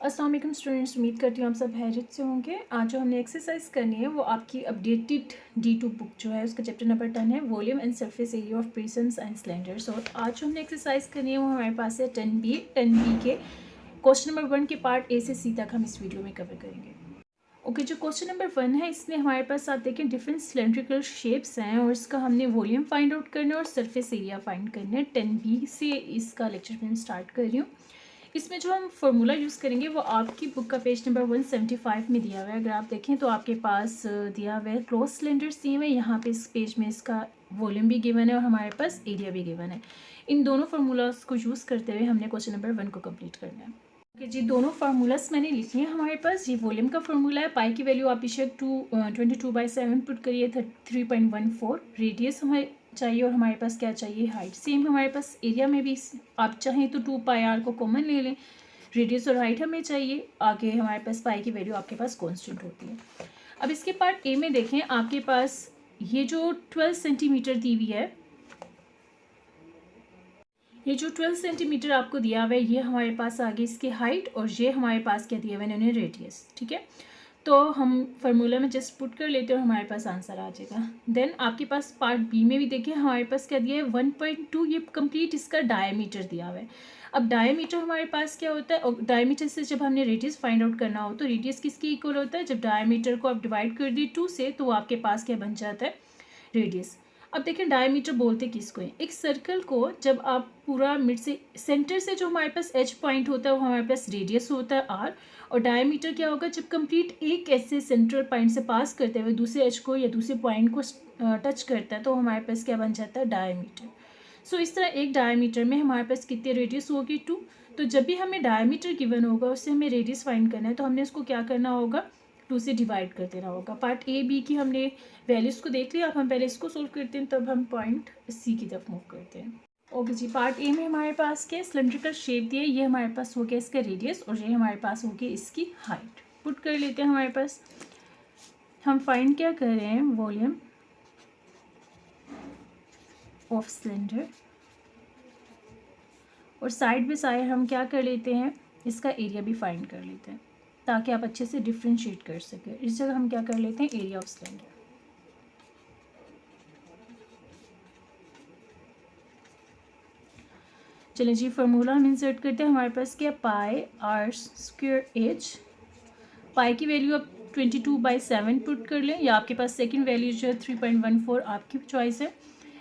अस्सलाम वालेकुम स्टूडेंट्स, उम्मीद करती हूँ आप सब खैरियत से होंगे। आज जो हमने एक्सरसाइज करनी है वो आपकी अपडेटेड D2 बुक जो है उसका चैप्टर नंबर 10 है, volume and surface area of prisms and cylinders. और आज जो हमने एक्सरसाइज करनी है वो हमारे पास है 10B के क्वेश्चन नंबर 1 के पार्ट A से C तक हम इस वीडियो में कवर करेंगे। ओके, जो क्वेश्चन नंबर 1 है इसमें हमारे पास आप देखें डिफरेंट सिलेंड्रिकल शेप्स हैं और इसका हमने वॉल्यूम फाइंड आउट करना है और सरफेस एरिया फाइंड करना है। 10B से इसका लेक्चर मैं स्टार्ट कर रही हूँ। इसमें जो हम फार्मूला यूज़ करेंगे वो आपकी बुक का पेज नंबर 175 में दिया हुआ है। अगर आप देखें तो आपके पास दिया हुआ है क्लोज सिलेंडर्स दिए हुए हैं, यहाँ पे इस पेज में इसका वॉल्यूम भी गिवन है और हमारे पास एरिया भी गिवन है। इन दोनों फार्मूलाज को यूज़ करते हुए हमने क्वेश्चन नंबर 1 को कंप्लीट करना है। ओके जी, दोनों फार्मूलाज मैंने लिखी हैं हमारे पास। ये वॉल्यूम का फार्मूला है, पाई की वैल्यू आप बेशक 22/7 पुट करिए 3.14। रेडियस हमें चाहिए और हमारे पास क्या चाहिए, हाइट। सेम हमारे पास एरिया में भी आप चाहें तो 2πr को कॉमन ले लें, रेडियस और हाइट हमें चाहिए। आगे हमारे पास पाई की वैल्यू आपके पास कांस्टेंट होती है। अब इसके पार्ट ए में देखें, आपके पास ये जो 12 सेंटीमीटर दी हुई है, ये जो 12 सेंटीमीटर आपको दिया हुआ है ये हमारे पास आगे इसकी हाइट और ये हमारे पास क्या दिया हुआ है इन्होंने, रेडियस। ठीक है, तो हम फार्मूला में जस्ट पुट कर लेते हैं और हमारे पास आंसर आ जाएगा। देन आपके पास पार्ट बी में भी देखिए हमारे पास क्या दिया है 1.2, ये कंप्लीट इसका डायमीटर दिया हुआ है। अब डायमीटर हमारे पास क्या होता है, और डायमीटर से जब हमने रेडियस फाइंड आउट करना हो तो रेडियस किसकी इक्वल होता है, जब डायमीटर को आप डिवाइड कर दिए 2 से तो आपके पास क्या बन जाता है, रेडियस। अब देखिए डायमीटर बोलते किसको है, एक सर्कल को जब आप पूरा मिड से सेंटर से जो हमारे पास एज पॉइंट होता है वो हमारे पास रेडियस होता है r, और डायमीटर क्या होगा, जब कंप्लीट एक ऐसे सेंट्रल पॉइंट से पास करते हुए दूसरे एज को या दूसरे पॉइंट को टच करता है तो हमारे पास क्या बन जाता है, डायमीटर। सो इस तरह एक डायमीटर में हमारे पास कितनी रेडियस होगी, 2। तो जब भी हमें डायमीटर गिवन होगा उससे हमें रेडियस फाइंड करना है तो हमने उसको क्या करना होगा, 2 से डिवाइड कर देना होगा। पार्ट ए बी की हमने वैल्यूज़ को देख लिया, अब हम पहले इसको सोल्व करते हैं तब हम पॉइंट सी की तरफ मूव करते हैं। ओके जी, पार्ट ए में हमारे पास क्या सिलेंड्रिकल शेप दिया है, ये हमारे पास हो गया इसका रेडियस और ये हमारे पास हो गया इसकी हाइट। पुट कर लेते हैं हमारे पास, हम फाइंड क्या कर रहे हैं, वॉल्यूम ऑफ सिलेंडर, और साइड बाय साइड हम क्या कर लेते हैं, इसका एरिया भी फाइंड कर लेते हैं ताकि आप अच्छे से डिफ्रेंशिएट कर सकें। इस जगह हम क्या कर लेते हैं, एरिया ऑफ सिलेंडर। चलें जी, फार्मूला हम इंसर्ट करते हैं। हमारे पास क्या, पाई r स्क्वायर एच, पाई की वैल्यू आप 22/7 पुट कर लें, या आपके पास सेकंड वैल्यू जो है 3.14 आपकी चॉइस है।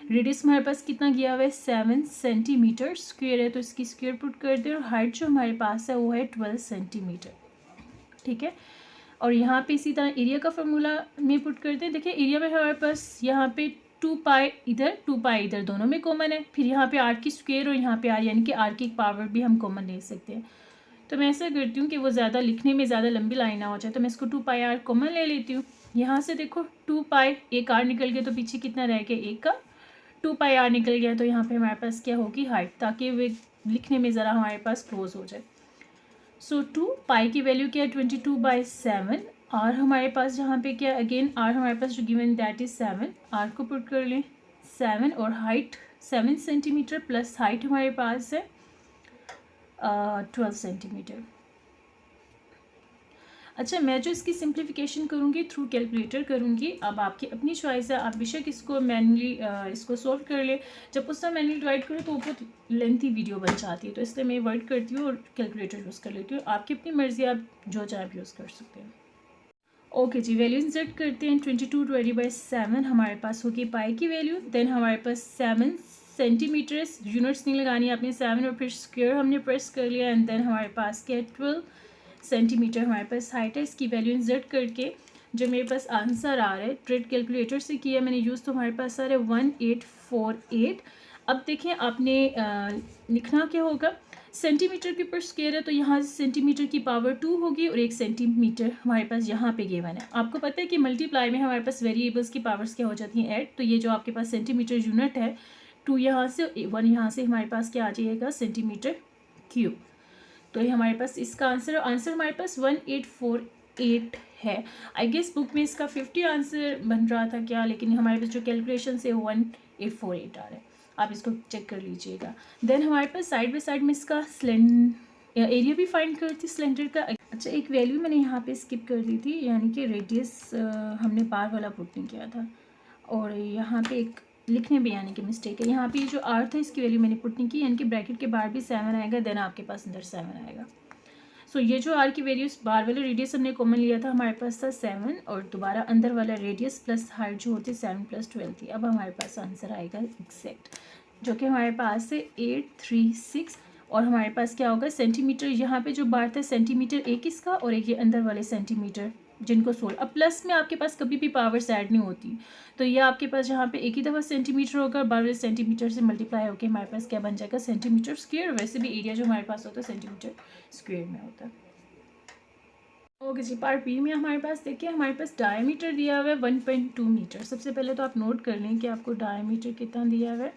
रेडियस हमारे पास कितना गया हुआ है, 7 सेंटीमीटर, स्क्वायर है तो इसकी स्क्वायर पुट कर दें, और हाइट जो हमारे पास है वो है 12 सेंटीमीटर। ठीक है, और यहाँ पे इसी तरह एरिया का फार्मूला में पुट करते हैं। देखिए एरिया में हमारे पास यहाँ पे 2π इधर 2π इधर दोनों में कॉमन है, फिर यहाँ पे r की स्क्वायर और यहाँ पे r यानी कि r की पावर भी हम कॉमन ले सकते हैं। तो मैं ऐसा करती हूँ कि वो ज़्यादा लिखने में ज़्यादा लंबी लाइन ना हो जाए, तो मैं इसको 2πr कॉमन ले लेती हूँ। यहाँ से देखो 2π, एक r निकल गया तो पीछे कितना रह गया, एक का 2πr निकल गया, तो यहाँ पे हमारे पास क्या होगी, हाइट, ताकि वे लिखने में ज़रा हमारे पास क्लोज हो जाए। सो 2 पाई की वैल्यू क्या है 22/7, आर हमारे पास जहाँ पे क्या, अगेन आर हमारे पास जो गिवन दैट इज़ 7, आर को पुट कर लें 7, और हाइट 7 सेंटीमीटर प्लस हाइट हमारे पास है 12 सेंटीमीटर। अच्छा, मैं जो इसकी सिंप्लीफिकेशन करूँगी थ्रू कैलकुलेटर करूँगी। अब आपकी अपनी चॉइस है, आप बेशक इसको मैनुअली इसको सॉल्व कर ले। जब उसमें मैनुअली डिवाइड करें तो बहुत लेंथी वीडियो बन जाती है, तो इसलिए मैं अवॉइड करती हूँ और कैलकुलेटर यूज़ कर लेती हूँ। आपकी अपनी मर्ज़ी, आप जो चाहे यूज़ कर सकते हैं। ओके जी, वैल्यू इंसर्ट करते हैं। 22/7 हमारे पास होगी पाई की वैल्यू, देन हमारे पास 7 सेंटीमीटर, यूनिट्स नहीं लगानी आपने, 7 और फिर स्क्वायर हमने प्रेस कर लिया, एंड देन हमारे पास क्या है 12 सेंटीमीटर हमारे पास हाइट है। इसकी वैल्यू इंसर्ट करके जो मेरे पास आंसर आ रहा है, ट्रेड कैलकुलेटर से किया मैंने यूज़, तो हमारे पास आ रहा है 1848। अब देखें आपने लिखना क्या होगा, सेंटीमीटर के ऊपर स्क्वायर है तो यहाँ से सेंटीमीटर की पावर 2 होगी और 1 सेंटीमीटर हमारे पास यहाँ पे गिवन है। आपको पता है कि मल्टीप्लाई में हमारे पास वेरिएबल्स की पावर्स क्या हो जाती हैं, ऐड। तो ये जो आपके पास सेंटीमीटर यूनिट है 2 यहाँ से 1 यहाँ से हमारे पास क्या आ जाएगा, सेंटीमीटर क्यूब। तो ये हमारे पास इसका आंसर हमारे पास 1848 है। आई गेस बुक में इसका 50 आंसर बन रहा था क्या, लेकिन हमारे पास जो कैलकुलेशन से 1848 आ रहा है। आप इसको चेक कर लीजिएगा। देन हमारे पास साइड बाय साइड में इसका एरिया भी फाइंड कर थी सिलेंडर का। अच्छा, एक वैल्यू मैंने यहाँ पे स्किप कर दी थी, यानी कि रेडियस हमने बार वाला पुट नहीं किया था, और यहाँ पे एक लिखने भी यानी कि मिस्टेक है। यहाँ पे जो आर था इसकी वैल्यू मैंने पुट नहीं की, यानी कि ब्रैकेट के बाहर भी 7 आएगा, देन आपके पास अंदर 7 आएगा। सो ये जो आर की वैल्यूज बार वाला रेडियस हमने कॉमन लिया था, हमारे पास था 7, और दोबारा अंदर वाला रेडियस प्लस हाइट जो होती है 7 + 12 थी। अब हमारे पास आंसर आएगा एग्जैक्ट, जो कि हमारे पास है 836। और हमारे पास क्या होगा सेंटीमीटर, यहाँ पे जो बार था सेंटीमीटर एक इसका, और एक ये अंदर वाले सेंटीमीटर जिनको 16। अब प्लस में आपके पास कभी भी पावर्स ऐड नहीं होती, तो ये आपके पास यहाँ पे एक ही दफ़ा सेंटीमीटर होगा, बार वाले सेंटीमीटर से मल्टीप्लाई होकर हमारे पास क्या बन जाएगा सेंटीमीटर स्क्वायर। वैसे भी एरिया जो हमारे पास होता है सेंटीमीटर स्क्वायर में होता है। ओके जी, पार्ट बी में हमारे पास देखिए, हमारे पास डायमीटर दिया हुआ है 1.2 मीटर। सबसे पहले तो आप नोट कर लें कि आपको डायमीटर कितना दिया हुआ है,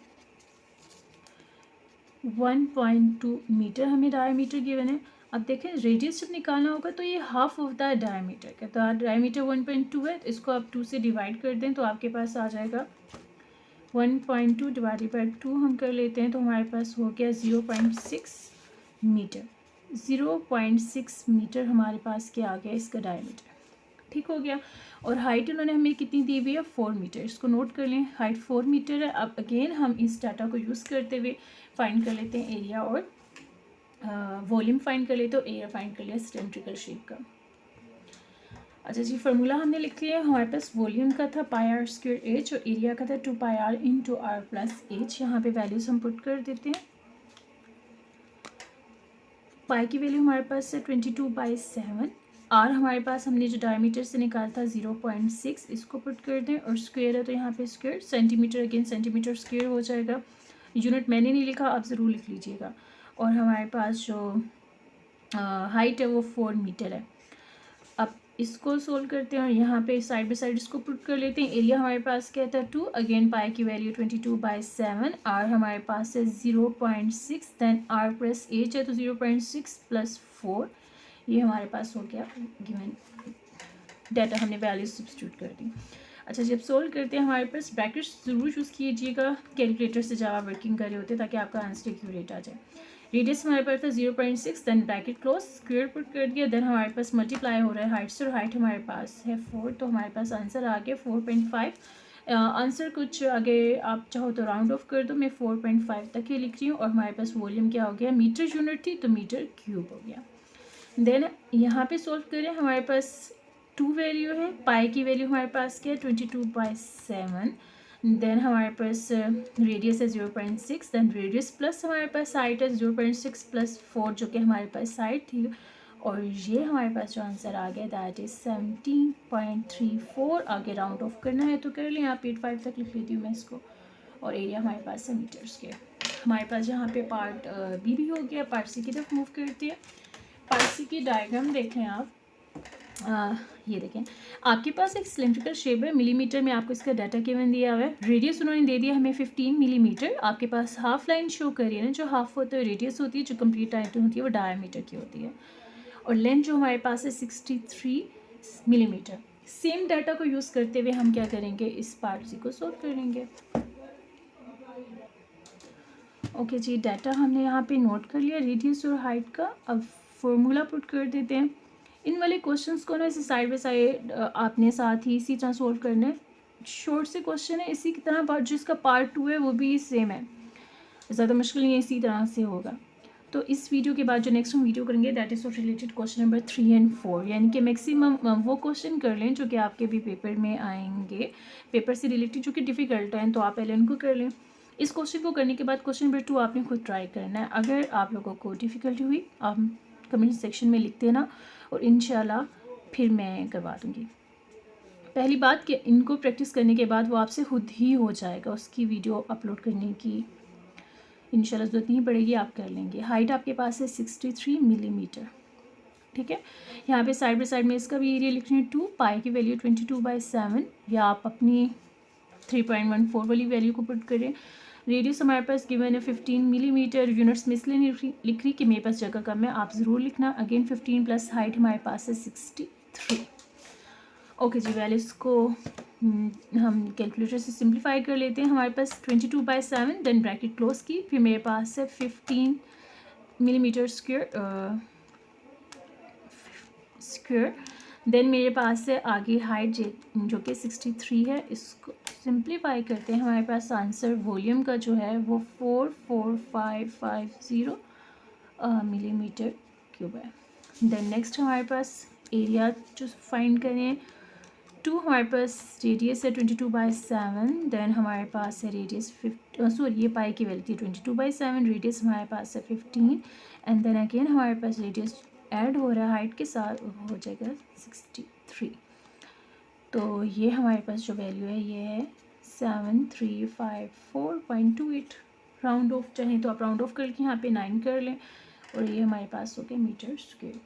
1.2 मीटर हमें डायमीटर गिवन है। अब देखें रेडियस जब निकालना होगा तो ये हाफ होता है डायमीटर का, तो डायमीटर 1.2 है, तो इसको आप 2 से डिवाइड कर दें तो आपके पास आ जाएगा 1.2 डिवाइडेड बाई 2 हम कर लेते हैं, तो हमारे पास हो गया 0.6 मीटर। 0.6 मीटर हमारे पास क्या आ गया इसका डायमीटर, ठीक हो गया। और हाइट उन्होंने हमें कितनी दी हुई है 4 मीटर, इसको नोट कर लें, हाइट 4 मीटर है। अब अगेन हम इस डाटा को यूज़ करते हुए फाइंड कर लेते हैं एरिया और वॉल्यूम फाइंड कर लेते, तो एरिया फाइंड कर लिया सिलेंड्रिकल शेप का। अच्छा जी, फार्मूला हमने लिख लिया, हमारे पास वॉल्यूम का था πr² h और एरिया का था 2πr × r + h। यहाँ पे वैल्यूज़ हम पुट कर देते हैं। पाई की वैल्यू हमारे पास है 22/7। आर हमारे पास हमने जो डायमीटर से निकाला था 0.6, इसको पुट कर दें, और स्क्वायर है तो यहाँ पे square, centimetre again centimetre square हो जाएगा। यूनिट मैंने नहीं लिखा, आप ज़रूर लिख लीजिएगा। और हमारे पास जो हाइट है वो 4 मीटर है। अब इसको सोल्व करते हैं और यहाँ पे साइड बाई साइड इसको पुट कर लेते हैं। एरिया हमारे पास क्या था 2, अगेन पाई की वैल्यू 22/7, आर हमारे पास है 0.6, देन आर प्लस एच है तो 0.6 + 4, ये हमारे पास हो गया गिवन डाटा, हमने वैल्यू सब्स्टिट्यूट कर दी। अच्छा, जब सोल्व करते हैं हमारे पास ब्रैकेट्स ज़रूर यूज़ कीजिएगा कैलकुलेटर से जब आप वर्किंग कर रहे होते हैं, ताकि आपका आंसर एक्यूरेट आ जाए। रेडियस हमारे पास था 0.6, then bracket close, square put कर दिया, देन हमारे पास मल्टीप्लाई हो रहा है हाइट से, और हाइट हमारे पास है 4, तो हमारे पास आंसर आ गया 4.5। आंसर कुछ आगे आप चाहो तो राउंड ऑफ कर दो, मैं 4.5 तक ही लिख रही हूँ। और हमारे पास वॉल्यूम क्या हो गया, मीटर यूनिट थी तो मीटर क्यूब हो गया। देन यहाँ पे सोल्व करें, हमारे पास 2 वैल्यू है, पाई की वैल्यू हमारे पास क्या है 22/7, देन हमारे पास रेडियस है 0.6, देन रेडियस प्लस हमारे पास साइड है 0.6 + 4, जो कि हमारे पास साइड थी, और ये हमारे पास जो आंसर आ गया दैट इज़ 17.34। आगे राउंड ऑफ करना है तो कर लें, आप 85 तक लिख लेती हूँ मैं इसको। और एरिया हमारे पास है मीटर्स के। हमारे पास यहाँ पे पार्ट बी भी हो गया, पार्ट सी की तरफ मूव करती है। पार्ट सी की डायग्राम देखें आप, ये देखें, आपके पास एक सिलेंड्रिकल शेप है, मिलीमीटर में आपको इसका डाटा गिवन दिया हुआ है। रेडियस उन्होंने दे दिया हमें 15 मिलीमीटर। आपके पास हाफ लाइन शो करी है ना, जो हाफ होता है रेडियस होती है, जो कंप्लीट लाइन होती है वो डायमीटर की होती है। और लेंथ जो हमारे पास है 63 मिलीमीटर। सेम डाटा को यूज़ करते हुए हम क्या करेंगे, इस पार्ट सी को सॉल्व करेंगे। ओके जी, डाटा हमने यहाँ पे नोट कर लिया रेडियस और हाइट का। अब फॉर्मूला पुट कर देते हैं। इन वाले क्वेश्चंस को ना ऐसे साइड बाई साइड आपने साथ ही इसी तरह सोल्व करना है। शॉर्ट से क्वेश्चन है, इसी की तरह जिसका पार्ट 2 है वो भी सेम है, ज़्यादा मुश्किल नहीं है, इसी तरह से होगा। तो इस वीडियो के बाद जो नेक्स्ट हम वीडियो करेंगे that is of related question number 3 और 4, यानी कि मैक्सिमम वो क्वेश्चन कर लें जो कि आपके भी पेपर में आएंगे, पेपर से रिलेटेड जो कि डिफ़िकल्ट हैं, तो आप पहले उनको कर लें। इस क्वेश्चन को करने के बाद क्वेश्चन नंबर 2 आपने खुद ट्राई करना है। अगर आप लोगों को डिफ़िकल्टी हुई आप कमेंट सेक्शन में लिख देना, और इंशाल्लाह फिर मैं करवा दूँगी। पहली बात कि इनको प्रैक्टिस करने के बाद वो आपसे खुद ही हो जाएगा, उसकी वीडियो अपलोड करने की इंशाल्लाह ज़रूरत नहीं पड़ेगी, आप कर लेंगे। हाइट आपके पास है 63 मिलीमीटर, ठीक है। यहाँ पे साइड बाई साइड में इसका भी एरिया लिख रहे हैं 2, पाई की वैल्यू 22/7, या आप अपनी 3.14 वाली वैल्यू को पुट करें। रेडियस हमारे पास गिवन है 15 मिलीमीटर। यूनिट्स में इसलिए नहीं लिख रही कि मेरे पास जगह कम है, आप ज़रूर लिखना। अगेन 15 प्लस हाइट हमारे पास है 63। ओके जी, वैल्यूज़ को हम कैलकुलेटर से सिंप्लीफाई कर लेते हैं। हमारे पास 22/7, देन ब्रैकेट क्लोज की, फिर मेरे पास है 15 मिलीमीटर स्क्वायर। देन मेरे पास है आगे हाइट जो कि 63 है। इसको सिंप्लीफाई करते हैं, हमारे पास आंसर वॉल्यूम का जो है वो 44550 मिलीमीटर क्यूब है। देन नेक्स्ट हमारे पास एरिया जो फाइंड करें, 2 हमारे पास रेडियस है 22/7। देन हमारे पास है रेडियस 50, सॉरी ये पाई की वैल्यू थी 22/7, रेडियस हमारे पास है 15 एंड देन अगेन हमारे पास रेडियस ऐड हो रहा है हाइट के साथ, हो जाएगा 63। तो ये हमारे पास जो वैल्यू है ये है 7354.28। राउंड ऑफ चाहें तो आप राउंड ऑफ करके यहाँ पे 9 कर लें और ये हमारे पास हो गया मीटर स्क्वायर।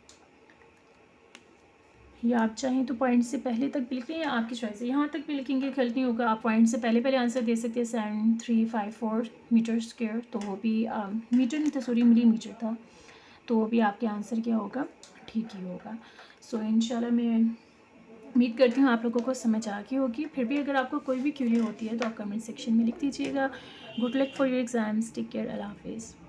या आप चाहें तो पॉइंट से पहले तक भी लिख लें या आपकी चॉइस है, यहाँ तक भी लिखेंगे गलत नहीं होगा। आप पॉइंट से पहले आंसर दे सकते हैं 7354 मीटर स्क्वायर, तो वो भी मीटर नहीं था, सॉरी मिलीमीटर था, तो वो भी आपके आंसर क्या होगा, ठीक ही होगा। सो इंशाल्लाह मैं उम्मीद करती हूँ आप लोगों को समझ आ गई होगी। फिर भी अगर आपको कोई भी क्यूरी होती है तो आप कमेंट सेक्शन में लिख दीजिएगा। Good luck for your exams, take care, अल्लाह हाफिज़।